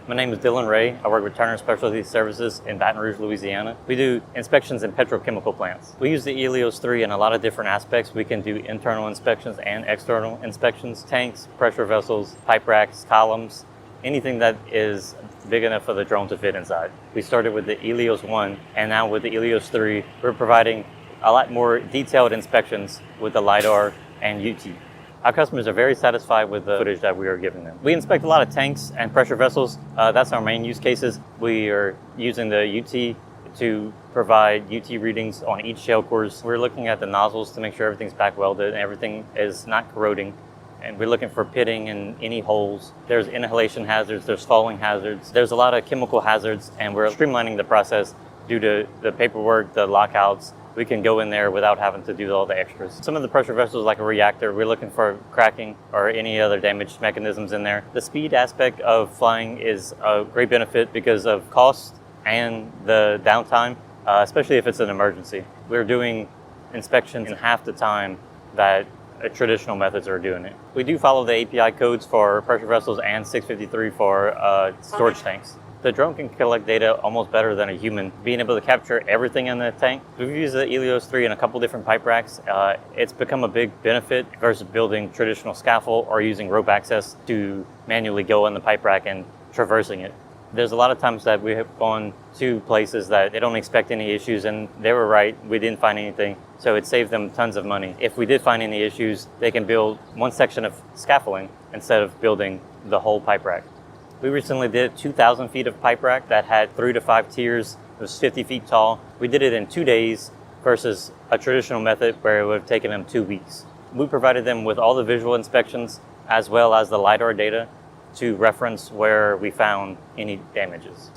My name is Dylan Ray. I work with Turner Specialty Services in Baton Rouge, Louisiana. We do inspections in petrochemical plants. We use the Elios 3 in a lot of different aspects. We can do internal inspections and external inspections, tanks, pressure vessels, pipe racks, columns, anything that is big enough for the drone to fit inside. We started with the Elios 1, and now with the Elios 3, we're providing a lot more detailed inspections with the LiDAR and UT. Our customers are very satisfied with the footage that we are giving them. We inspect a lot of tanks and pressure vessels. That's our main use cases. We are using the UT to provide UT readings on each shell course. We're looking at the nozzles to make sure everything's back welded and everything is not corroding. And we're looking for pitting in any holes. There's inhalation hazards, there's falling hazards. There's a lot of chemical hazards, and we're streamlining the process due to the paperwork, the lockouts. We can go in there without having to do all the extras. Some of the pressure vessels, like a reactor, we're looking for cracking or any other damaged mechanisms in there. The speed aspect of flying is a great benefit because of cost and the downtime, especially if it's an emergency. We're doing inspections in half the time that traditional methods are doing it. We do follow the API codes for pressure vessels and 653 for storage tanks. The drone can collect data almost better than a human, being able to capture everything in the tank. We've used the Elios 3 in a couple different pipe racks. It's become a big benefit versus building traditional scaffold or using rope access to manually go in the pipe rack and traversing it. There's a lot of times that we have gone to places that they don't expect any issues, and they were right, we didn't find anything. So it saved them tons of money. If we did find any issues, they can build one section of scaffolding instead of building the whole pipe rack. We recently did 2,000 feet of pipe rack that had 3 to 5 tiers. It was 50 feet tall. We did it in 2 days versus a traditional method where it would have taken them 2 weeks. We provided them with all the visual inspections as well as the LiDAR data to reference where we found any damages.